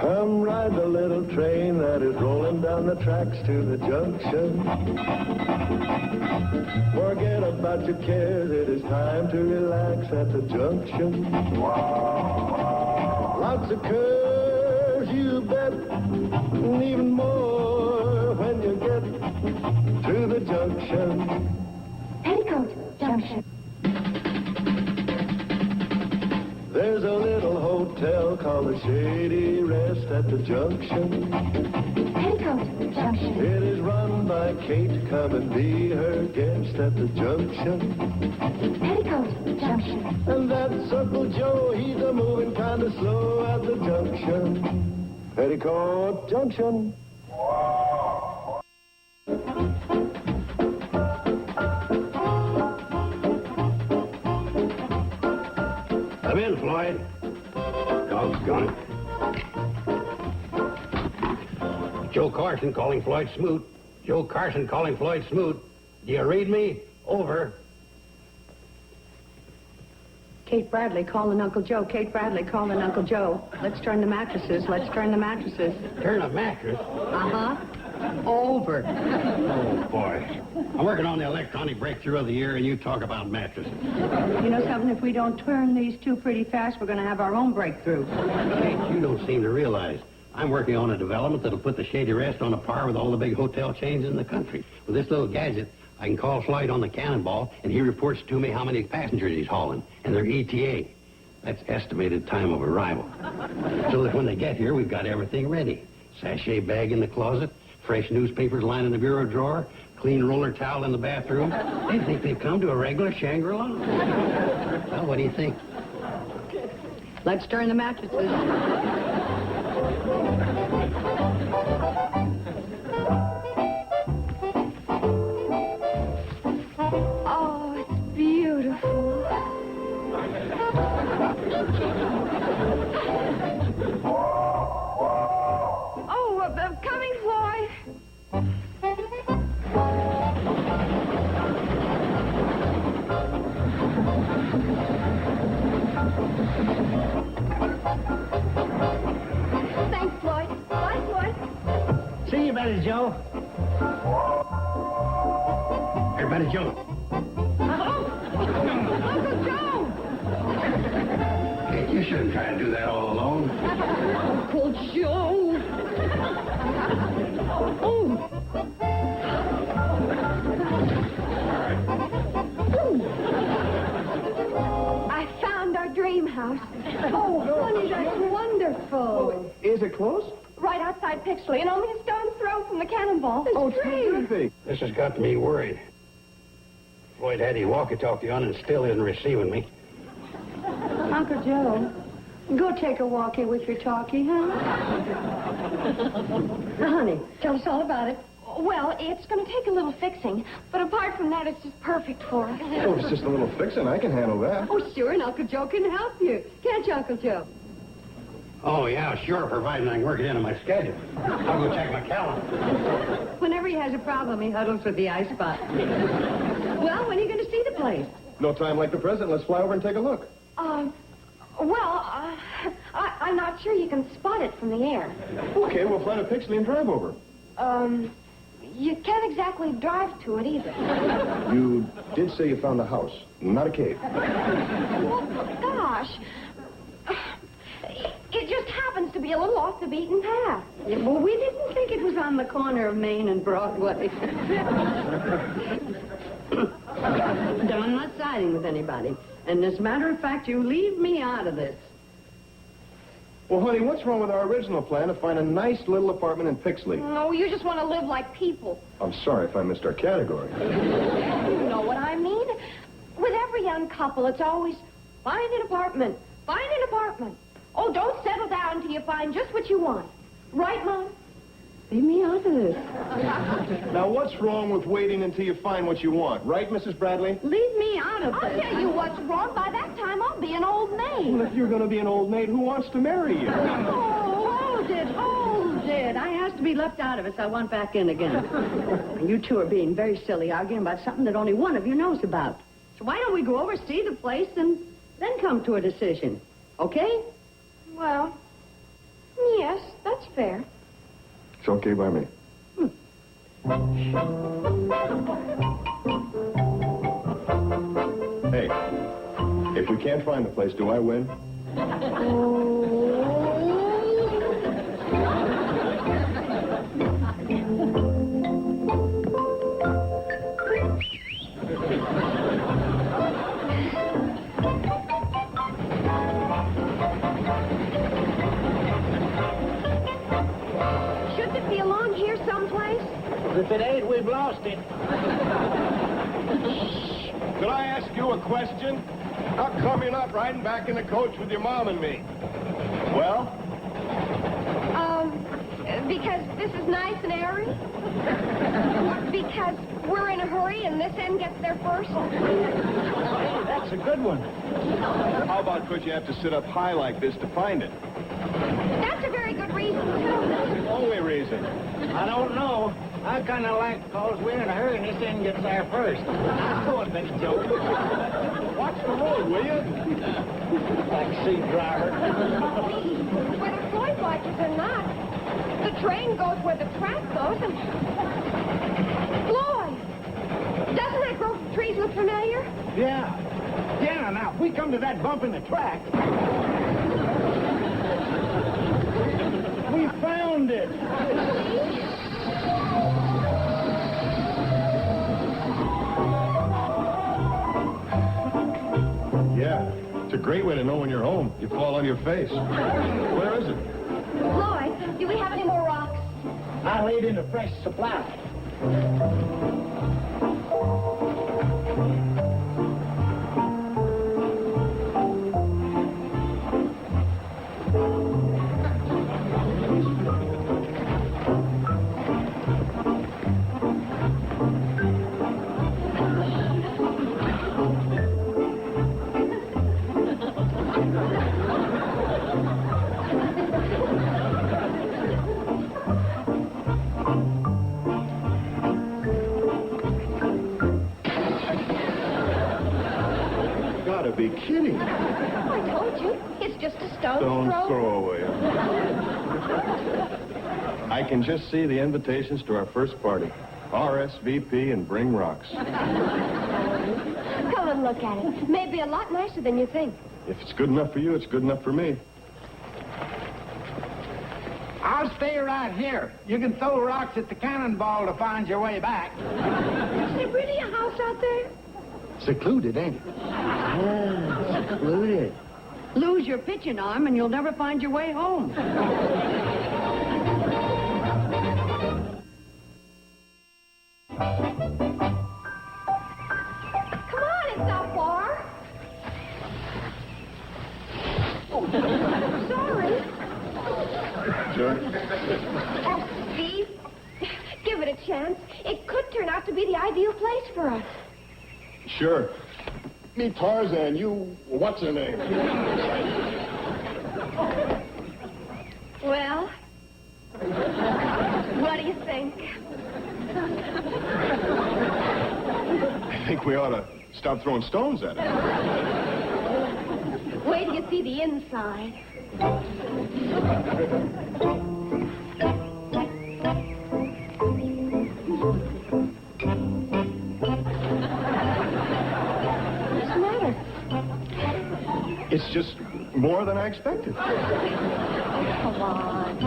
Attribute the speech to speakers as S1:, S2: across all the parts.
S1: Come ride the little train that is rolling down the tracks to the junction. Forget about your cares, it is time to relax at the junction. Lots of curves, you bet, and even more when you get to the junction.
S2: Petticoat Junction.
S1: There's a little hotel called the Shady Rest at the junction.
S2: Petticoat Junction.
S1: It is run by Kate. Come and be her guest at the junction.
S2: Petticoat Junction.
S1: And that's Uncle Joe. He's a moving kind of slow at the junction. Petticoat Junction.
S3: Come in, Floyd. Doggone it. Joe Carson calling Floyd Smoot. Joe Carson calling Floyd Smoot. Do you read me? Over.
S4: Kate Bradley calling Uncle Joe. Kate Bradley calling Uncle Joe. Let's turn the mattresses. Let's turn the mattresses.
S3: Turn a mattress?
S4: Uh-huh. Over.
S3: Oh, boy. I'm working on the electronic breakthrough of the year, and you talk about mattresses.
S4: You know something? If we don't turn these two pretty fast, we're going to have our own breakthrough.
S3: Kate, you don't seem to realize I'm working on a development that'll put the Shady Rest on a par with all the big hotel chains in the country. With this little gadget, I can call Floyd on the Cannonball, and he reports to me how many passengers he's hauling, and their ETA. That's estimated time of arrival. So that when they get here, we've got everything ready. Sachet bag in the closet, fresh newspapers lining the bureau drawer, clean roller towel in the bathroom. They think they've come to a regular Shangri-La. Well, what do you think?
S4: Let's turn the mattresses.
S2: Oh, it's beautiful. Oh, I'm coming, Floyd. Thanks, Floyd. Bye, Floyd.
S3: See you, Betty Joe. Hey, Betty Joe.
S2: Uncle Joe!
S3: Kate, you shouldn't try to do that all alone.
S2: Uncle Joe! Oh! I found our dream house. Oh, honey, that's wonderful.
S1: Is it close?
S2: Right outside Pixley, and only a stone's throw from the Cannonball.
S1: Oh,
S2: great.
S1: terrific.
S3: This has got me worried. Floyd had his walkie-talkie on and still isn't receiving me.
S4: Uncle Joe, go take a walkie with your talkie, huh? Now, honey, tell us all about it.
S2: Well, it's going to take a little fixing, but apart from that, it's just perfect for us.
S1: Oh, it's just a little fixing. I can handle that.
S4: Oh, sure, and Uncle Joe can help you. Can't you, Uncle Joe?
S3: Oh, yeah, sure, providing I can work it into my schedule. I'll go check my calendar.
S4: Whenever he has a problem, he huddles with the ice spot. Well, when are you going to see the place?
S1: No time like the present. Let's fly over and take a look.
S2: I'm not sure you can spot it from the air.
S1: Okay, we'll fly to Pixley and drive over.
S2: You can't exactly drive to it either.
S1: You did say you found the house, not a cave.
S2: Well, gosh. It just happens to be a little off the beaten path.
S4: Yeah, well, we didn't think it was on the corner of Main and Broadway. I'm not siding with anybody. And as a matter of fact, you leave me out of this.
S1: Well, honey, what's wrong with our original plan to find a nice little apartment in Pixley?
S2: No, you just want to live like people.
S1: I'm sorry if I missed our category.
S2: You know what I mean? With every young couple, it's always, find an apartment, find an apartment. Oh, don't settle down till you find just what you want. Right, Mom?
S4: Leave me out of this.
S1: Now, what's wrong with waiting until you find what you want? Right, Mrs. Bradley?
S4: Leave me out of
S2: I'll
S4: this.
S2: tell you what's wrong. By that time, I'll be an old maid.
S1: Well, if you're going to be an old maid, who wants to marry you?
S4: Oh, hold it, hold it. I asked to be left out of it, so I went back in again. You two are being very silly, arguing about something that only one of you knows about. So why don't we go over, see the place, and then come to a decision? Okay?
S2: Well, yes, fair.
S1: It's okay by me. Hey, if we can't find the place, do I win?
S2: Shouldn't it be along here someplace?
S5: If it ain't, we've lost it.
S1: Could I ask you a question? How come you're not riding back in the coach with your mom and me? Well?
S2: Because this is nice and airy? Because we're in a hurry and this end gets there first?
S5: That's a good one.
S1: How about could you have to sit up high like this to find it?
S2: That's a very good reason, too.
S1: Only reason.
S5: I don't know. I kind of like because we're in a hurry and this end gets there first. Oh, that's a joke.
S1: Watch the road, will you?
S5: Taxi driver.
S2: Whether Floyd watches or not, the train goes where the track goes and... Floyd! Doesn't that grove of trees look familiar?
S5: Yeah. Yeah, now, if we come to that bump in the track... We found it.
S1: Yeah. It's a great way to know when you're home. You fall on your face. Where is it?
S2: Floyd, do we have any more rocks?
S5: I laid in a fresh supply.
S1: Gotta be kidding.
S2: I told you, it's just a stone's
S1: Don't
S2: throw.
S1: throw away. I can just see the invitations to our first party. RSVP and bring rocks.
S2: Come and look at it. Maybe a lot nicer than you think.
S1: If it's good enough for you, it's good enough for me.
S5: I'll stay right here. You can throw rocks at the cannonball to find your way back.
S2: Is there really a house out there?
S5: Secluded, ain't it?
S4: Yeah, secluded. Lose your pitching arm and you'll never find your way home.
S2: Come on, it's not far. Sorry.
S1: Sure.
S2: Oh, Steve, give it a chance. It could turn out to be the ideal place for us.
S1: Sure. Me Tarzan, you... What's her name?
S2: Well, what do you think?
S1: I think we ought to stop throwing stones at it.
S2: Wait till you see the inside. What's the matter?
S1: It's just more than I expected.
S2: Come on.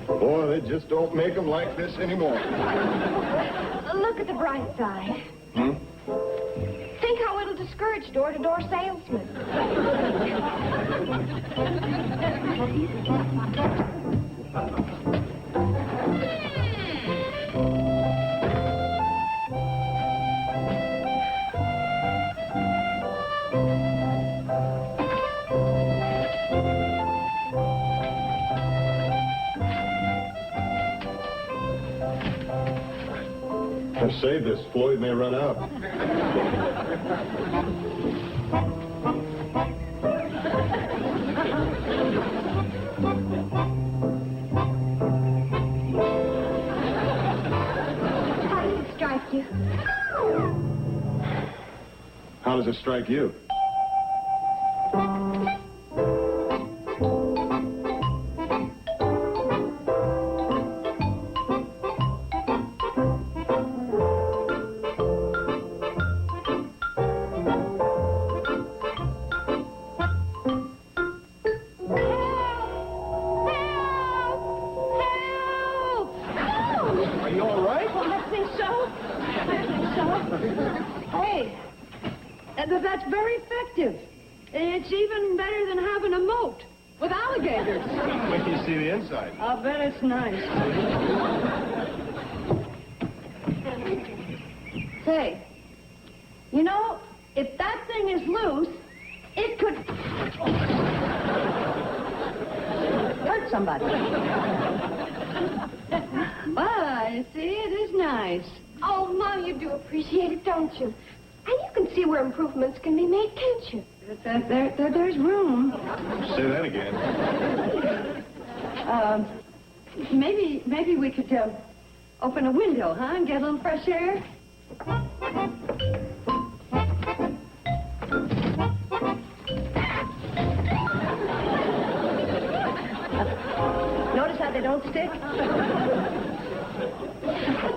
S1: Boy, they just don't make them like this anymore.
S2: Look at the bright side.
S1: Hmm?
S2: Think how it'll discourage door-to-door salesmen.
S1: Save this. Floyd may run out.
S6: How does it strike you? Are you all right?
S4: Well, I think so. Hey, that's very effective. It's even better than having a moat with alligators.
S6: Wait till you see the inside.
S4: I'll bet it's nice. Say, you know, if that thing is loose, it could hurt somebody. Ah, see, it is nice.
S2: Oh, Mom, you do appreciate it, don't you? And you can see where improvements can be made, can't you?
S4: There's room.
S6: Say that again.
S4: Maybe we could open a window, huh, and get a little fresh air? Notice how they don't stick?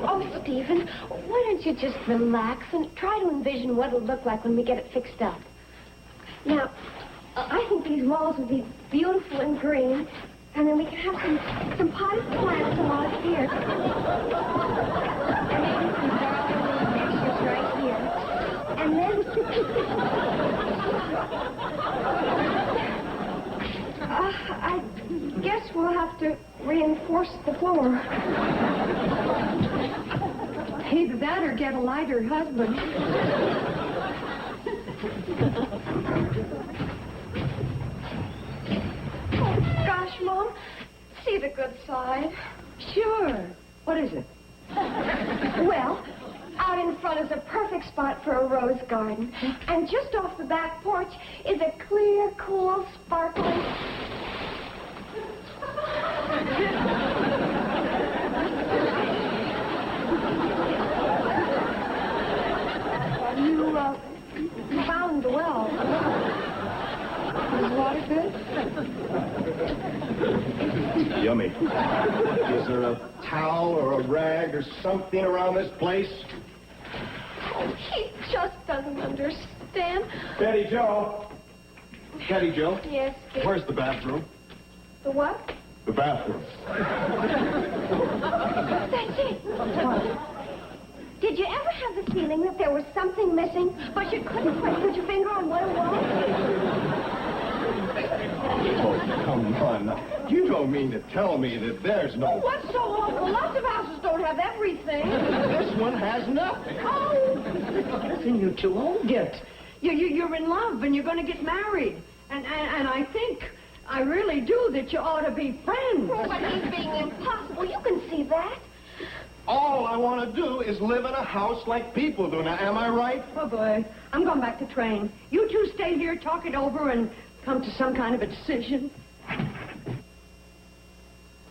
S2: Oh, Stephen, why don't you just relax and try to envision what it'll look like when we get it fixed up? Now, I think these walls would be beautiful and green, and then we could have some potted plants along here. And maybe some darling little pictures right here. And then... I guess we'll have to reinforce the floor.
S4: Either that or get a lighter husband.
S2: Oh, gosh, Mom. See the good side.
S4: Sure. What is it?
S2: Well, out in front is a perfect spot for a rose garden. And just off the back porch is a clear, cool, sparkling... You found the well. Is the water good?
S6: Yummy. Is there a towel or a rag or something around this place?
S2: Oh, he just doesn't understand.
S6: Betty Joe. Betty Joe.
S2: Yes, dear.
S6: Where's the bathroom?
S2: The what?
S6: The bathroom.
S2: That's it. Did you ever have the feeling that there was something missing, but you couldn't quite put your finger on what it was?
S6: Oh, come on. You don't mean to tell me that there's no...
S4: What's so awful? Lots of houses don't have everything.
S6: This one has nothing.
S4: Oh, listen, you two old gits. You're in love and you're going to get married. And I think, I really do, that you ought to be friends.
S2: Oh, but he's being impossible. You can see that.
S6: All I want to do is live in a house like people do. Now, am I right?
S4: Oh, boy. I'm going back to train. You two stay here, talk it over, and come to some kind of a decision.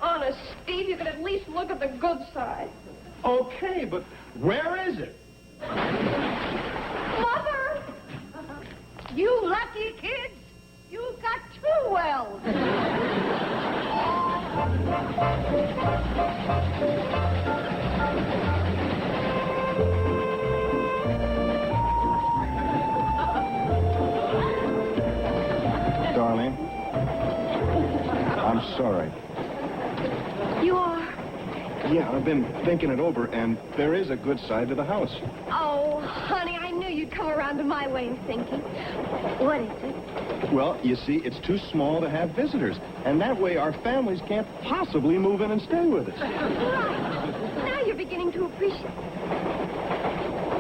S2: Honest, Steve, you could at least look at the good side.
S6: Okay, but where is it?
S2: Mother!
S4: You lucky kids. You've got two wells.
S6: Darling, I'm sorry.
S2: You are?
S6: Yeah, I've been thinking it over, and there is a good side to the house.
S2: Oh, honey, I knew you'd come around to my way of thinking. What is it?
S6: Well, you see, it's too small to have visitors, and that way our families can't possibly move in and stay with us.
S2: Right. Now you're beginning to appreciate.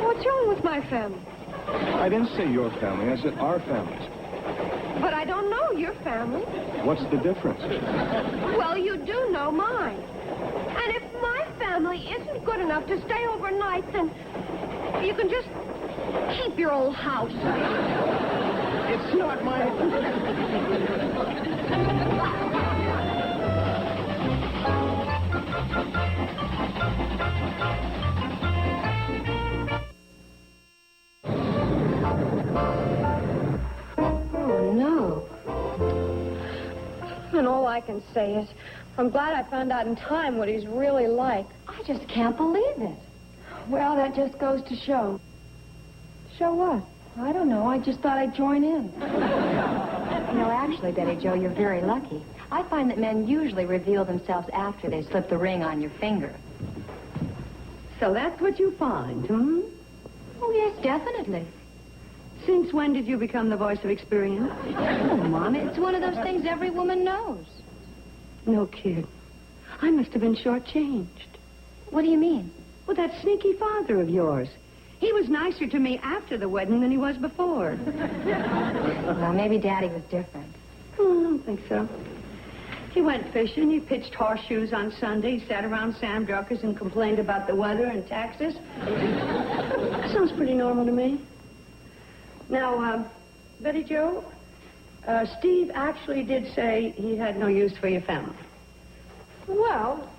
S2: What's wrong with my family?
S6: I didn't say your family, I said our families.
S2: But I don't know your family.
S6: What's the difference?
S2: Well, you do know mine. And if my family isn't good enough to stay overnight, then you can just keep your old house.
S6: It's not my...
S2: I can say is, I'm glad I found out in time what he's really like.
S7: I just can't believe it.
S2: Well, that just goes to show. Show what?
S7: I don't know. I just thought I'd join in. Actually, Betty Jo, you're very lucky. I find that men usually reveal themselves after they slip the ring on your finger.
S4: So that's what you find, hmm?
S7: Oh, yes, definitely.
S4: Since when did you become the voice of experience?
S7: Oh, Mom, it's one of those things every woman knows.
S4: No kid. I must have been shortchanged.
S7: What do you mean?
S4: Well, that sneaky father of yours. He was nicer to me after the wedding than he was before.
S7: Well, maybe Daddy was different.
S4: Oh, I don't think so. He went fishing. He pitched horseshoes on Sunday. He sat around Sam Drucker's and complained about the weather and taxes. Sounds pretty normal to me. Now, Betty Jo, Steve actually did say he had no use for your family.
S2: Well,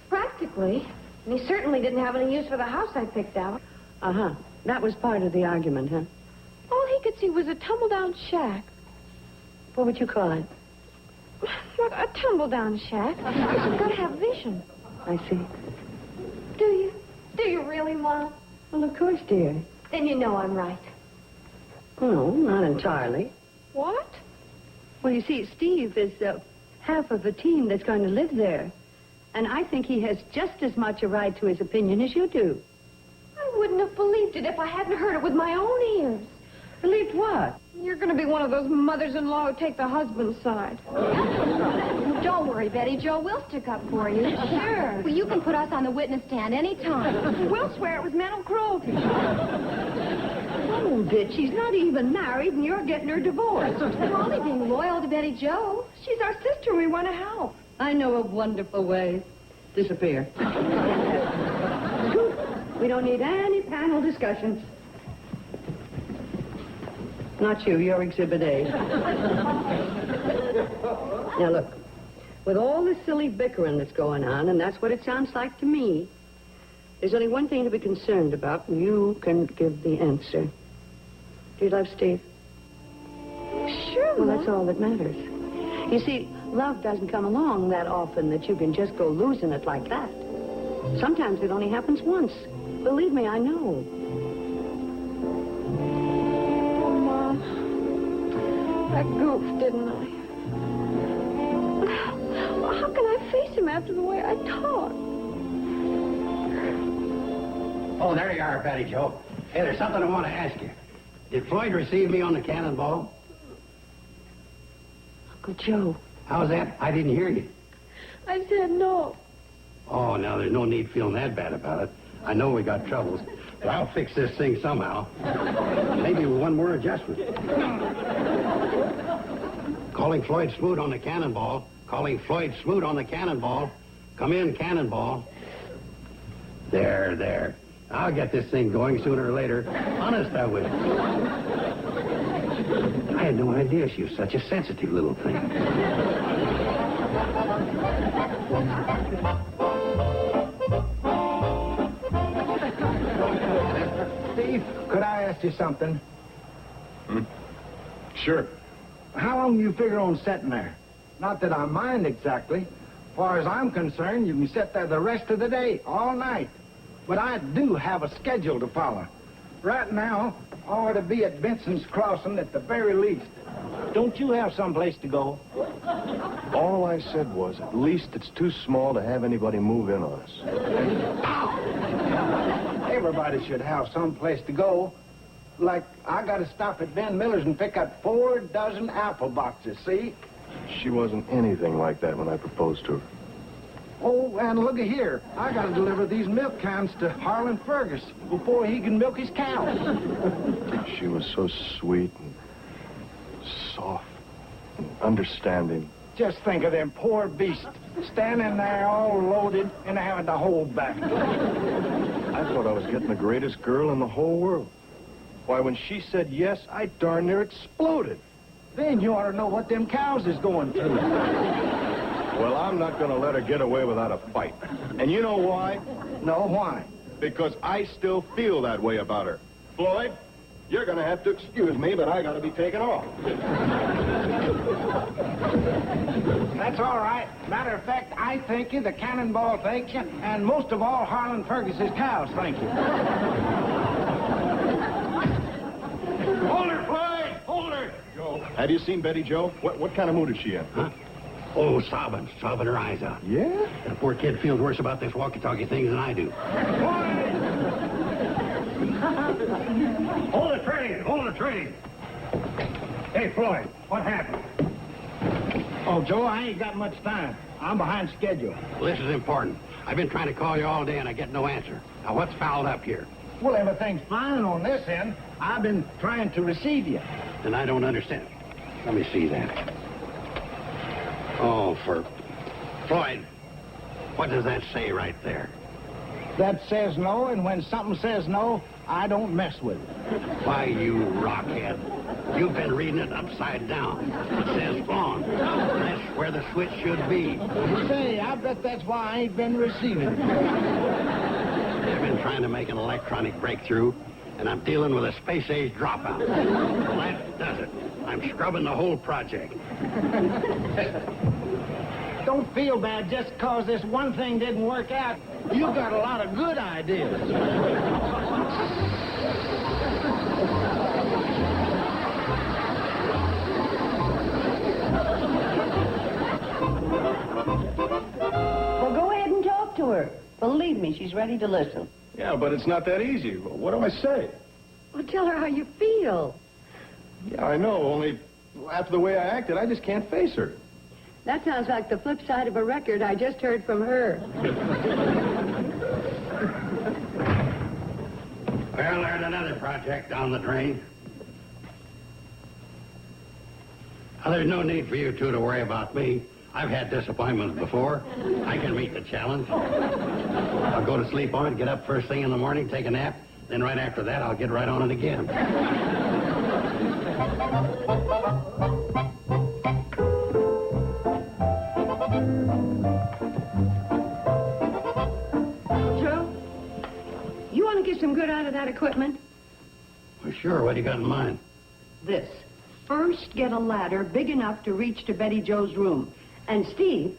S2: practically. And he certainly didn't have any use for the house I picked out.
S4: Uh-huh. That was part of the argument, huh?
S2: All he could see was a tumble-down shack.
S4: What would you call it?
S2: Look, a tumble-down shack. You've got to have vision.
S4: I see.
S2: Do you? Do you really, Mom?
S4: Well, of course, dear.
S2: Then you know I'm right.
S4: No, not entirely.
S2: What?
S4: Well, you see, Steve is half of the team that's going to live there. And I think he has just as much a right to his opinion as you do.
S2: I wouldn't have believed it if I hadn't heard it with my own ears.
S4: Believed what?
S2: You're going to be one of those mothers-in-law who take the husband's side.
S7: Don't worry, Betty Jo. We'll stick up for you.
S2: Sure.
S7: Well, you can put us on the witness stand any time.
S2: We'll swear it was mental cruelty.
S4: Oh, bitch, she's not even married and you're getting her divorced.
S7: We're only being loyal to Betty Jo.
S2: She's our sister and we want to help.
S4: I know a wonderful way. Disappear. Scoot. We don't need any panel discussions. Not you, you're Exhibit A. Now, look, with all this silly bickering that's going on, and that's what it sounds like to me, there's only one thing to be concerned about, and you can give the answer. Do you love Steve?
S2: Sure,
S4: Well,
S2: Mom.
S4: that's all that matters. You see, love doesn't come along that often that you can just go losing it like that. Sometimes it only happens once. Believe me, I know.
S2: Oh, Mom. I goofed, didn't I? Well, how can I face him after the way I talk?
S3: Oh, there you are, Patty Jo. Hey, there's something I want to ask you. Did Floyd receive me on the cannonball?
S4: Uncle Joe.
S3: How's that? I didn't hear you.
S2: I said no.
S3: Oh, now, there's no need feeling that bad about it. I know we got troubles, but I'll fix this thing somehow. Maybe with one more adjustment. Calling Floyd Smoot on the cannonball. Calling Floyd Smoot on the cannonball. Come in, cannonball. There. I'll get this thing going sooner or later. Honest, I will. I had no idea she was such a sensitive little thing.
S5: Steve, could I ask you something?
S6: Sure.
S5: How long you figure on sitting there? Not that I mind exactly. As far as I'm concerned, you can sit there the rest of the day, all night. But I do have a schedule to follow. Right now, I ought to be at Benson's Crossing at the very least. Don't you have someplace to go?
S6: All I said was, at least it's too small to have anybody move in on us.
S5: Everybody should have someplace to go. Like, I got to stop at Ben Miller's and pick up 4 dozen apple boxes, see?
S6: She wasn't anything like that when I proposed to her.
S5: Oh, and look at here. I got to deliver these milk cans to Harlan Fergus before he can milk his cows.
S6: She was so sweet and soft and understanding.
S5: Just think of them poor beasts standing there all loaded and having to hold back.
S6: I thought I was getting the greatest girl in the whole world. Why, when she said yes, I darn near exploded.
S5: Then you ought to know what them cows is going through.
S6: Well, I'm not going to let her get away without a fight. And you know why?
S5: No, why?
S6: Because I still feel that way about her. Floyd, You're going to have to excuse me, but I got to be taken off.
S5: That's all right. Matter of fact, I thank you, the Cannonball thanks you, and most of all, Harlan Fergus's cows thank you.
S3: Hold her, Floyd! Hold her!
S6: Joe, have you seen Betty Jo? What kind of mood is she in?
S3: Huh? Oh, sobbing her eyes out.
S6: Yeah?
S3: That poor kid feels worse about this walkie-talkie thing than I do. Hold the train! Hold the train! Hey, Floyd, what happened?
S5: Oh, Joe, I ain't got much time. I'm behind schedule.
S3: Well, this is important. I've been trying to call you all day, and I get no answer. Now, what's fouled up here?
S5: Well, everything's fine on this end. I've been trying to receive you.
S3: And I don't understand. Let me see that. Oh, for... Floyd, what does that say right there?
S5: That says no, and when something says no, I don't mess with it.
S3: Why, you rockhead. You've been reading it upside down. It says on. That's where the switch should be.
S5: Say, I bet that's why I ain't been receiving it.
S3: I've been trying to make an electronic breakthrough, and I'm dealing with a space-age dropout. Well, that does it. I'm scrubbing the whole project.
S5: Don't feel bad just because this one thing didn't work out. You've got a lot of good ideas.
S4: Well, go ahead and talk to her. Believe me, she's ready to listen.
S6: Yeah, but it's not that easy. What do I say?
S4: Well, tell her how you feel.
S6: Yeah, I know, only after the way I acted, I just can't face her.
S4: That sounds like the flip side of a record I just heard from her.
S3: Well, there's another project down the drain. Well, there's no need for you two to worry about me. I've had disappointments before. I can meet the challenge. I'll go to sleep on it, get up first thing in the morning, take a nap, then right after that, I'll get right on it again.
S4: Joe, you want to get some good out of that equipment?
S3: Well, sure. What do you got in mind?
S4: This. First, get a ladder big enough to reach to Betty Jo's room. And Steve...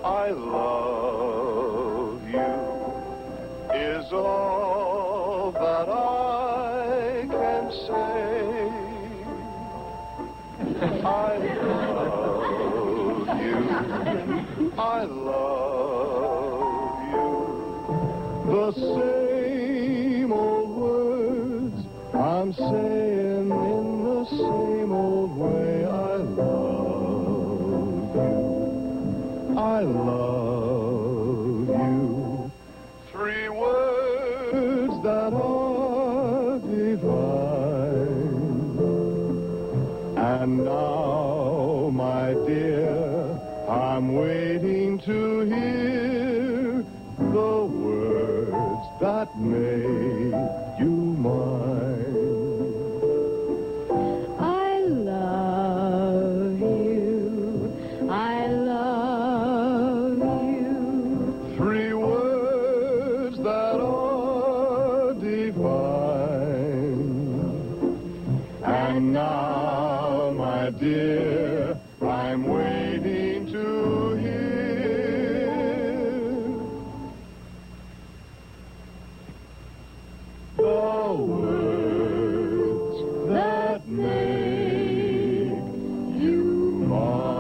S6: I love you is all that I can say. I love you. I love you. The same old words I'm saying in the same old way. I love you. I love you. 3 words that are divine. And now, my dear, I'm waiting to hear the words that make you mine.
S4: I love you. I love you.
S6: 3 words that are divine. And now, my dear, I'm waiting to hear the words that make you mine.